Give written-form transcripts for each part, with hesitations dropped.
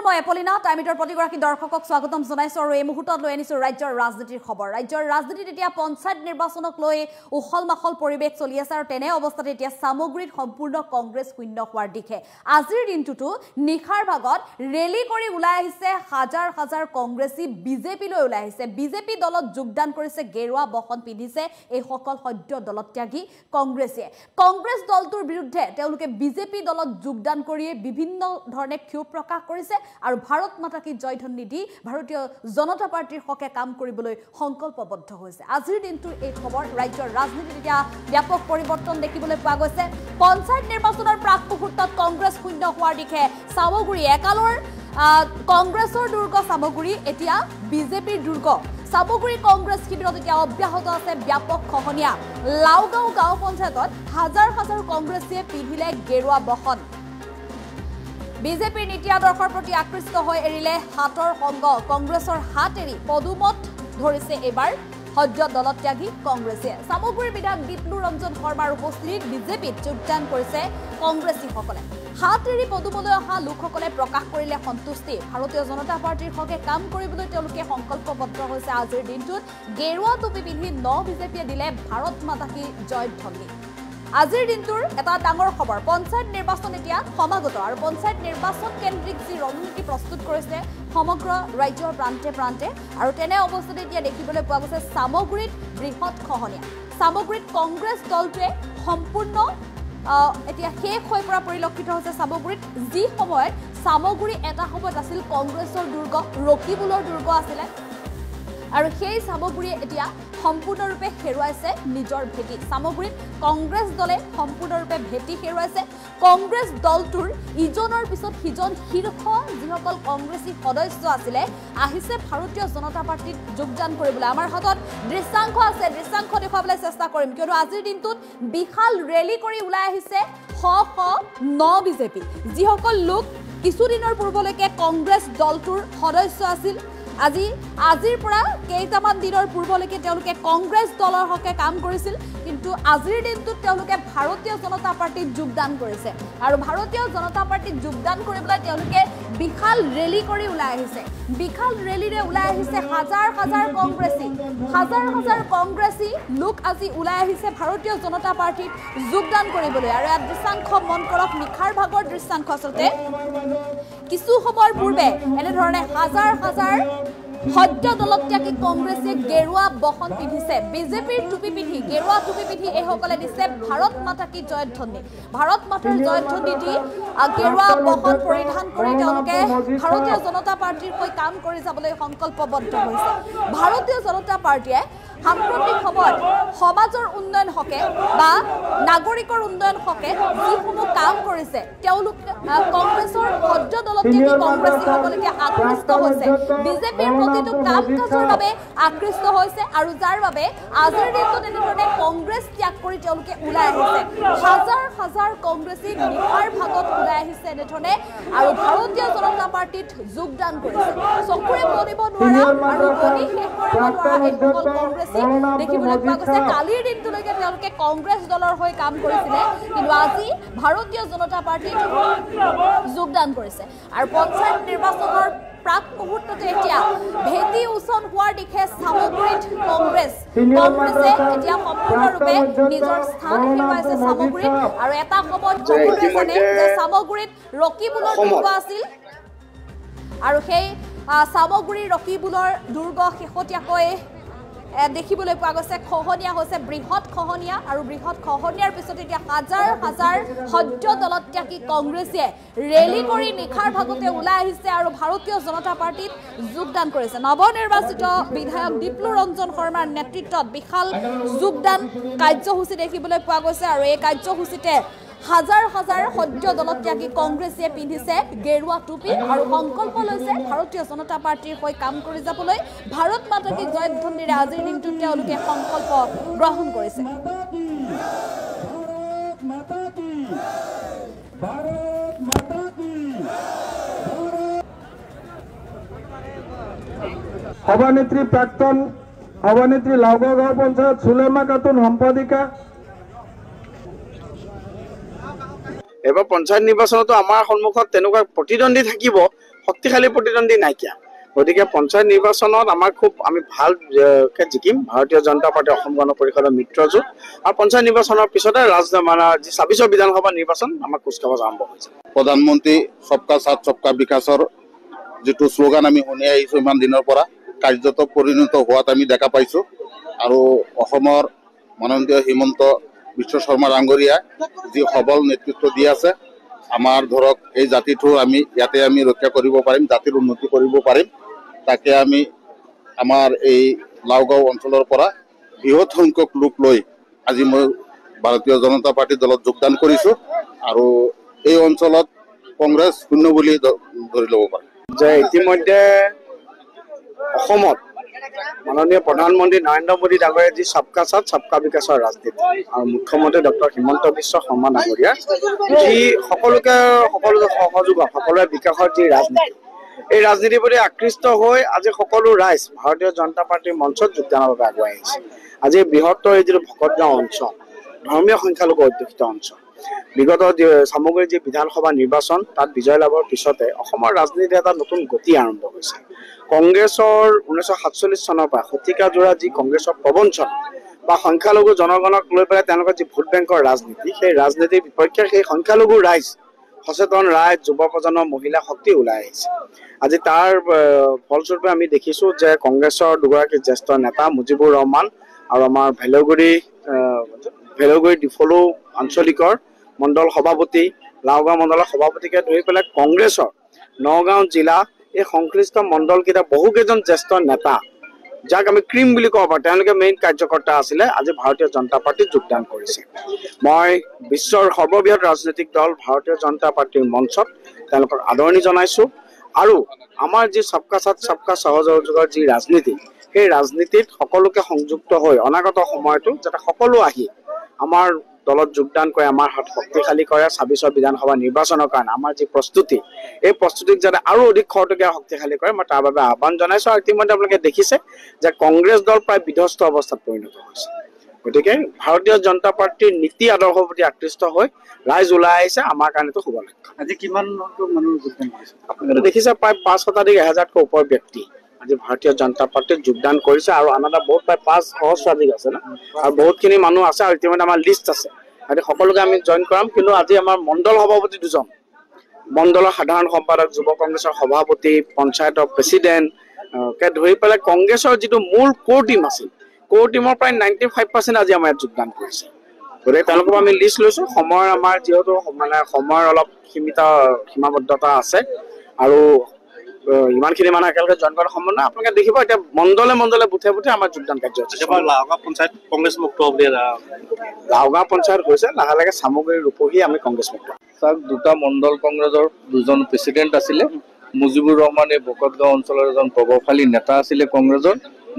মই এপলিনা টাইমিটৰ প্ৰতিগৰাকী দৰ্শকক স্বাগতম জনাইছো আৰু এই মুহূৰ্তত লৈ আনিছো ৰাজ্যৰ ৰাজনীতিৰ খবৰ। ৰাজ্যৰ ৰাজনীতিত এতিয়া পঞ্চায়ত নিৰ্বাচনক লৈ উখল মাখল পৰিৱেশ চলি আছে আৰু তেনে অৱস্থাত এতিয়া সামগ্ৰীত সম্পূৰ্ণ কংগ্ৰেছ শূন্য হোৱাৰ দিশে আজিৰ দিনটোতো নিখাৰ ভাগত ৰেলী কৰি ওলাই আহিছে হাজাৰ হাজাৰ কংগ্ৰেছী বিজেপি লৈ ওলাই আহিছে। বিজেপি দলত যোগদান কৰিছে গেৰুৱা বহন পিন্ধিছে এই সকল সদ্য দলত্যাগী কংগ্ৰেছীয়ে। কংগ্ৰেছ দলটোৰ বিৰুদ্ধে তেওঁলোকে বিজেপি দলত যোগদান কৰি বিভিন্ন ধৰণে ক্ষোভ প্ৰকাশ কৰিছে আৰু ভাৰত মাতা কি জয়ধ্বনি দি ভাৰতীয় জনতা পাৰ্টিৰ হকে কাম কৰিবলৈ সংকল্পবদ্ধ হৈছে। আজিৰ দিনটোৰ এই খবৰ ৰাজ্যৰ ৰাজনীতিত এতিয়া ব্যাপক পৰিৱৰ্তন দেখিবলৈ পোৱা গৈছে। পঞ্চায়ত নিৰ্বাচনৰ প্ৰাক মুহূৰ্তত কংগ্ৰেছ শূন্য হোৱাৰ দিশে সামগ্ৰী একালৰ কংগ্ৰেছৰ দুৰ্গ সামগ্ৰী এতিয়া বিজেপিৰ দুৰ্গ। সামগ্ৰী কংগ্ৰেছ শিবিৰত এতিয়া অব্যাহত আছে ব্যাপক খহনীয়া। লাওগাঁও গাঁও পঞ্চায়তত হাজাৰ হাজাৰ কংগ্ৰেছীয়ে পিন্ধিলে গেৰুৱা বহন। বিজেপিৰ নীতি আদৰ্শৰ প্ৰতি আকৃষ্ট হৈ এৰিলে হাতৰ সংগ। কংগ্ৰেছৰ হাত এৰি পদুমত ধৰিছে এইবাৰ সদ্য দলত্যাগী কংগ্ৰেছে। সামগ্ৰীৰ বিধায়ক দীপলু ৰঞ্জন শৰ্মাৰ উপস্থিতিত বিজেপিত যোগদান কৰিছে কংগ্ৰেছীসকলে। হাত এৰি পদুমলৈ অহা লোকসকলে প্ৰকাশ কৰিলে সন্তুষ্টি। ভাৰতীয় জনতা পাৰ্টিৰ হকে কাম কৰিবলৈ তেওঁলোকে সংকল্পবদ্ধ হৈছে। আজিৰ দিনটোত গেৰুৱা টুপি পিন্ধি বিজেপিয়ে দিলে ভাৰত মাতা কি জয়ধ্বনি। আজিৰ দিনটোৰ এটা ডাঙৰ খবৰ, পঞ্চায়ত নিৰ্বাচন এতিয়া সমাগত আৰু পঞ্চায়ত নিৰ্বাচন কেন্দ্ৰিক যি ৰণনীতি প্ৰস্তুত কৰিছে সমগ্ৰ ৰাজ্যৰ প্ৰান্তে প্ৰান্তে আৰু তেনে অৱস্থাত এতিয়া দেখিবলৈ পোৱা গৈছে সামগ্ৰীত বৃহৎ খহনীয়া। সামগ্ৰীত কংগ্ৰেছ দলটোৱে সম্পূৰ্ণ এতিয়া শেষ হৈ পৰা পৰিলক্ষিত হৈছে। সামগ্ৰীত যি সময়ত সামগ্ৰী এটা সময়ত আছিল কংগ্ৰেছৰ দুৰ্গ, ৰকিবুলৰ দুৰ্গ আছিলে আৰু সেই সামগ্ৰীয়ে এতিয়া সম্পূৰ্ণৰূপে হেৰুৱাইছে নিজৰ ভেটি। সামগ্ৰীত কংগ্ৰেছ দলে সম্পূৰ্ণৰূপে ভেটি হেৰুৱাইছে। কংগ্ৰেছ দলটোৰ ইজনৰ পিছত সিজন শীৰ্ষ যিসকল কংগ্ৰেছী সদস্য আছিলে আহিছে ভাৰতীয় জনতা পাৰ্টিত যোগদান কৰিবলৈ। আমাৰ হাতত দৃশ্যাংশ আছে, দৃশ্যাংশ দেখুৱাবলৈ চেষ্টা কৰিম কিয়নো আজিৰ দিনটোত বিশাল ৰেলী কৰি ওলাই আহিছে শ শ বিজেপি। যিসকল লোক কিছুদিনৰ পূৰ্বলৈকে কংগ্ৰেছ দলটোৰ সদস্য আছিল, আজিৰ পৰা কেইটামান দিনৰ পূৰ্বলৈকে তেওঁলোকে কংগ্ৰেছ দলৰ হকে কাম কৰিছিল, কিন্তু আজিৰ দিনটোত তেওঁলোকে ভাৰতীয় জনতা পাৰ্টিত যোগদান কৰিছে আৰু ভাৰতীয় জনতা পাৰ্টিত যোগদান কৰিবলৈ তেওঁলোকে বিশাল ৰেলী কৰি ওলাই আহিছে। বিশাল ৰেলীৰে ওলাই আহিছে হাজাৰ হাজাৰ কংগ্ৰেছী। হাজাৰ হাজাৰ কংগ্ৰেছী লোক আজি ওলাই আহিছে ভাৰতীয় জনতা পাৰ্টিত যোগদান কৰিবলৈ। আৰু ইয়াত দৃশ্যাংশ মন কৰক, নিশাৰ ভাগৰ দৃশ্যাংশ। আচলতে কিছু সময়ৰ পূৰ্বে এনেধৰণে হাজাৰ হাজাৰ সদ্য দলত্যাগী কংগ্ৰেছে গেৰুৱা বহন পিন্ধিছে। বিজেপিৰ টুপি পিন্ধি গেৰুৱা টুপি পিন্ধি এইসকলে দিছে ভাৰত মাতা কি জয়ধ্বনি। ভাৰত মাতাৰ জয়ধ্বনি দি গেৰুৱা বহন পৰিধান কৰি তেওঁলোকে ভাৰতীয় জনতা পাৰ্টিৰ হৈ কাম কৰি যাবলৈ সংকল্পবদ্ধ হৈছে। ভাৰতীয় জনতা পাৰ্টিয়ে সাম্প্ৰতিক সময়ত সমাজৰ উন্নয়ন হকে বা নাগৰিকৰ উন্নয়ন হকে যিসমূহ কাম কৰিছে তেওঁলোক কংগ্ৰেছৰ সদ্য দলত্যাগী কংগ্ৰেছীসকলে আকৃষ্ট হৈছে। বিজেপিৰ প্ৰতিটো কাম কাজৰ বাবে আকৃষ্ট হৈছে আৰু যাৰ বাবে আজিৰ দিনটোত এনেধৰণে কংগ্ৰেছ ত্যাগ কৰি তেওঁলোকে ওলাই আহিছে। হাজাৰ হাজাৰ কংগ্ৰেছী নিশাৰ ভাগত ওলাই আহিছে এনেধৰণে আৰু ভাৰতীয় জনতা পাৰ্টিত যোগদান কৰিছে। চকুৰে মনিব নোৱাৰা আৰু গণি শেষ কৰিব নোৱাৰা এইসকল কংগ্ৰেছী দেখিবলৈ পোৱা গৈছে। কালিৰ দিনটোলৈকে তেওঁলোকে কংগ্ৰেছ দলৰ হৈ কাম কৰিছিলে, কিন্তু আজি ভাৰতীয় জনতা পাৰ্টিত যোগদান কৰিছে আৰু পঞ্চায়ত নিৰ্বাচনৰ প্ৰাক মুহূৰ্ততে এতিয়া ভেটি উচন হোৱাৰ দিশে সামগ্ৰীত কংগ্ৰেছে এতিয়া সম্পূৰ্ণৰূপে নিজৰ স্থান হেৰুৱাইছে সামগ্ৰীত। আৰু এটা সময়ত সকলোৱে জানে যে সামগ্ৰীত ৰকিবুলৰ দুৰ্গ আছিল আৰু সেই সামগ্ৰীৰ ৰকিবুলৰ দুৰ্গ শেহতীয়াকৈ দেখিবলৈ পোৱা গৈছে খহনীয়া হৈছে, বৃহৎ খহনীয়া। আৰু বৃহৎ খহনীয়াৰ পিছত এতিয়া হাজাৰ হাজাৰ সদ্য দলত্যাগী কংগ্ৰেছীয়ে ৰেলী কৰি নিশাৰ ভাগতে ওলাই আহিছে আৰু ভাৰতীয় জনতা পাৰ্টিত যোগদান কৰিছে। নৱনিৰ্বাচিত বিধায়ক দীপলু ৰঞ্জন শৰ্মাৰ নেতৃত্বত বিশাল যোগদান কাৰ্যসূচী দেখিবলৈ পোৱা গৈছে আৰু এই কাৰ্যসূচীতে হাজাৰ হাজাৰ সদ্য দলত্যাগী কংগ্ৰেছীয়ে পিন্ধিছে গেৰুৱা টুপি আৰু সংকল্প লৈছে ভাৰতীয় জনতা পাৰ্টিৰ হৈ কাম কৰি যাবলৈ। ভাৰত মাতা কি জয়ধ্বনিৰে আজিৰ দিনটোত তেওঁলোকে সংকল্প গ্ৰহণ কৰিছে। সভানেত্ৰী প্ৰাক্তন সভানেত্ৰী লাওগাঁও গাঁও পঞ্চায়েত সুলেমা খাতুন সম্পাদিকা। এবাৰ পঞ্চায়ত নিৰ্বাচনতো আমাৰ সন্মুখত তেনেকুৱা প্ৰতিদ্বন্দ্বী থাকিব, শক্তিশালী প্ৰতিদ্বন্দ্বী নাইকিয়া। গতিকে পঞ্চায়ত নিৰ্বাচনত আমি ভালকে জিকিম। ভাৰতীয় জনতা পাৰ্টি অসম গণ পৰিষদৰ মিত্ৰজোঁট আৰু পঞ্চায়ত নিৰ্বাচনৰ পিছতে যি ২৬ বিধানসভা নিৰ্বাচন আমাৰ কুচকাৱাজ আৰম্ভ হৈছে। প্ৰধানমন্ত্ৰী সবকা সাথ সবকা বিকাশৰ যিটো শ্লোগান আমি শুনি আহিছোঁ ইমান দিনৰ পৰা কাৰ্যত পৰিণত হোৱাত আমি দেখা পাইছোঁ। আৰু অসমৰ মাননীয় হিমন্ত বিশ্ব শৰ্মা ডাঙৰীয়াই যি সবল নেতৃত্ব দি আছে, আমাৰ ধৰক এই জাতিটো ইয়াতে আমি ৰক্ষা কৰিব পাৰিম, জাতিৰ উন্নতি কৰিব পাৰিম। তাকে আমি আমাৰ এই লাওগাঁও অঞ্চলৰ পৰা বৃহৎ সংখ্যক লোক লৈ আজি মই ভাৰতীয় জনতা পাৰ্টি দলত যোগদান কৰিছোঁ। আৰু এই অঞ্চলত কংগ্ৰেছ শূন্য বুলি ধৰি ল'ব পাৰে। যে ইতিমধ্যে অসমত মাননীয় প্ৰধানমন্ত্ৰী নৰেন্দ্ৰ মোদী ডাঙৰীয়াই যি সবকা সাথ সবকা বিকাশৰ ৰাজনীতি আৰু মুখ্যমন্ত্ৰী ডক্টৰ হিমন্ত বিশ্ব শৰ্মা ডাঙৰীয়া যি সকলোকে সহযোগত সকলোৰে বিকাশৰ যি ৰাজনীতি, এই ৰাজনীতিৰ প্ৰতি আকৃষ্ট হৈ আজি সকলো ৰাইজ ভাৰতীয় জনতা পাৰ্টীৰ মঞ্চত যোগদানৰ বাবে আগুৱাই আহিছে। আজি বৃহত্তৰ এই যিটো ভকতগাঁও অঞ্চল, ধৰ্মীয় সংখ্যালঘু অধ্যুষিত অঞ্চল, বিগত সামগ্ৰীৰ যি বিধানসভা নিৰ্বাচন তাত বিজয় লাভৰ পিছতে অসমৰ ৰাজনীতিত এটা নতুন গতি আৰম্ভ হৈছে। কংগ্ৰেছৰ 1947 চনৰ পৰা শতিকাজোৰা যি কংগ্ৰেছৰ প্ৰবঞ্চনা বা সংখ্যালঘু জনগণক লৈ পেলাই তেওঁলোকৰ যি ভোট বেংকৰ ৰাজনীতি, সেই ৰাজনীতিৰ বিপক্ষে সেই সংখ্যালঘু ৰাইজ, সচেতন ৰাইজ, যুৱ প্ৰজন্মৰ মহিলা শক্তি ওলাই আহিছে। আজি তাৰ ফলস্বৰূপে আমি দেখিছোঁ যে কংগ্ৰেছৰ দুগৰাকী জ্যেষ্ঠ নেতা মুজিবুৰ ৰহমান আৰু আমাৰ ভেলৌগুৰি ডিফলো আঞ্চলিকৰ মণ্ডল সভাপতি, লাওগাঁও মণ্ডলৰ সভাপতিকে ধৰি পেলাই কংগ্ৰেছৰ নগাঁও জিলা এই সংশ্লিষ্ট মণ্ডলকেইটা বহুকেইজন জ্যেষ্ঠ নেতা, যাক আমি ক্ৰীম বুলি ক'ব পাৰোঁ, তেওঁলোকে মেইন কাৰ্যকৰ্তা আছিলে, আজি ভাৰতীয় জনতা পাৰ্টীত যোগদান কৰিছে। মই বিশ্বৰ সৰ্ববৃহৎ ৰাজনৈতিক দল ভাৰতীয় জনতা পাৰ্টীৰ মঞ্চত তেওঁলোকক আদৰণি জনাইছোঁ। আৰু আমাৰ যি সবকা সাথ সবকা সহযোগৰ যি ৰাজনীতি, সেই ৰাজনীতিত সকলোকে সংযুক্ত হৈ অনাগত সময়তো যাতে সকলো আহি আমাৰ দলত যোগদান কৰে, আমাৰ হাত শক্তিশালী কৰে। ২৬ বিধানসভা নিৰ্বাচনৰ কাৰণে আমাৰ যি প্ৰস্তুতি, এই প্ৰস্তুতিক যাতে আৰু অধিক খৰতকীয়া শক্তিশালী কৰে, মই তাৰ বাবে আহ্বান জনাইছোঁ। আৰু ইতিমধ্যে আপোনালোকে দেখিছে যে কংগ্ৰেছ দল প্ৰায় বিধ্বস্ত অৱস্থাত পৰিণত হৈছে। গতিকে ভাৰতীয় জনতা পাৰ্টীৰ নীতি আদৰ্শৰ প্ৰতি আকৃষ্ট হৈ ৰাইজ ওলাই আহিছে, আমাৰ কাৰণেতো শুভ লক্ষ্য। আজি কিমান মানুহ যোগদান কৰিছে? আপোনালোকে দেখিছে প্ৰায় ৫ শতাধিক ১,০০০তকৈ ওপৰ ব্যক্তি আজি ভাৰতীয় জনতা পাৰ্টীত যোগদান কৰিছে। আৰু আন এটা বহুত প্ৰায় ৫ সহস্ৰাধিক আছে ন, আৰু বহুতখিনি মানুহ আছে। আৰু ইতিমধ্যে আমাৰ লিষ্ট আছে, গতিকে সকলোকে আমি জইন কৰাম। কিন্তু আজি আমাৰ মণ্ডল সভাপতি ২জন, মণ্ডলৰ সাধাৰণ সম্পাদক, যুৱ কংগ্ৰেছৰ সভাপতি, পঞ্চায়তৰ প্ৰেচিডেণ্টকে ধৰি পেলাই কংগ্ৰেছৰ যিটো মূল কোৰ টীম আছিল, কোৰ টীমৰ প্ৰায় 95% আজি আমাৰ ইয়াত যোগদান কৰিছে। গতিকে তেওঁলোকৰ আমি লিষ্ট লৈছোঁ। আমাৰ যিহেতু সময়ৰ অলপ সীমাবদ্ধতা আছে আৰু ইমানখিনি মানুহ একেলগে জইন কৰাৰ সম্ভৱ নহয়। আপোনালোকে দেখিব এতিয়া মণ্ডলে মণ্ডলে বুথে বুথে আমাৰ যোগদান কাৰ্যসূচী। লাওগাঁও পঞ্চায়ত কংগ্ৰেছ মুক্ত হ'ব। লাওগাঁও পঞ্চায়ত হৈছে, লাহে লাহে সামগ্ৰী ৰূপহী আমি কংগ্ৰেছ মুক্ত। তাক দুটা মণ্ডল কংগ্ৰেছৰ 2জন প্ৰেচিডেণ্ট আছিলে। মুজিবুৰ ৰহমান এই বকতগাঁও অঞ্চলৰ এজন প্ৰভাৱশালী নেতা আছিলে কংগ্ৰেছৰ।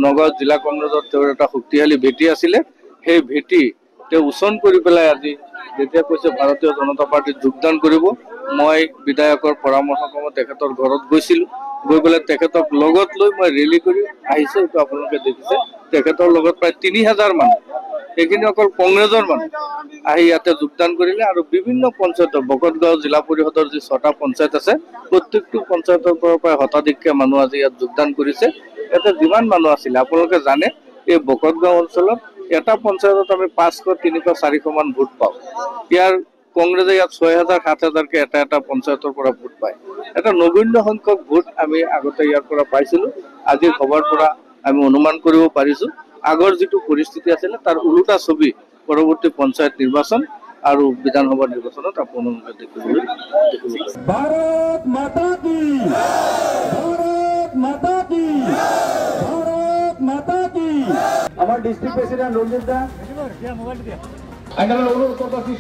নগাঁও জিলা কংগ্ৰেছৰ তেওঁৰ এটা শক্তিশালী ভেটি আছিলে। সেই ভেটি তেওঁ উচন কৰি পেলাই আজি যেতিয়া কৈছে ভাৰতীয় জনতা পাৰ্টীত যোগদান কৰিব, মই বিধায়কৰ পৰামৰ্শক্ৰমে তেখেতৰ ঘৰত গৈছিলোঁ। গৈ পেলাই তেখেতক লগত লৈ মই ৰেলী কৰি আহিছোঁ। এইটো আপোনালোকে দেখিছে, তেখেতৰ লগত প্ৰায় ৩,০০০ মানুহ, সেইখিনি অকল কংগ্ৰেছৰ মানুহ আহি ইয়াতে যোগদান কৰিলে। আৰু বিভিন্ন পঞ্চায়তৰ, বকতগাঁও জিলা পৰিষদৰ যি 6টা পঞ্চায়ত আছে, প্ৰত্যেকটো পঞ্চায়তৰ পৰা প্ৰায় শতাধিককে মানুহ আজি ইয়াত যোগদান কৰিছে। ইয়াতে যিমান মানুহ আছিলে আপোনালোকে জানে, এই বকতগাঁও অঞ্চলত এটা পঞ্চায়তত আমি 500, 300, 400 মান ভোট পাওঁ। ইয়াৰ কংগ্ৰেছে ইয়াত 6,000, 7,000কে এটা পঞ্চায়তৰ পৰা ভোট পায়। এটা নগণ্য সংখ্যক ভোট আমি আগতে ইয়াৰ পৰা পাইছিলোঁ। আজিৰ খবৰ পৰা আমি অনুমান কৰিব পাৰিছোঁ আগৰ যিটো পৰিস্থিতি আছিলে তাৰ ওলোটা ছবি পৰৱৰ্তী পঞ্চায়ত নিৰ্বাচন আৰু বিধানসভা নিৰ্বাচনত আপোনালোকে দেখিবলৈ ভাৰত মাতা কি, ভাৰত মাতা কি, ভাৰত মাতা কি। আমাৰ ডিস্ট্ৰিক্ট প্ৰেসিডেন্ট ৰঞ্জিত দা, অনুৰোধ কৰতেছি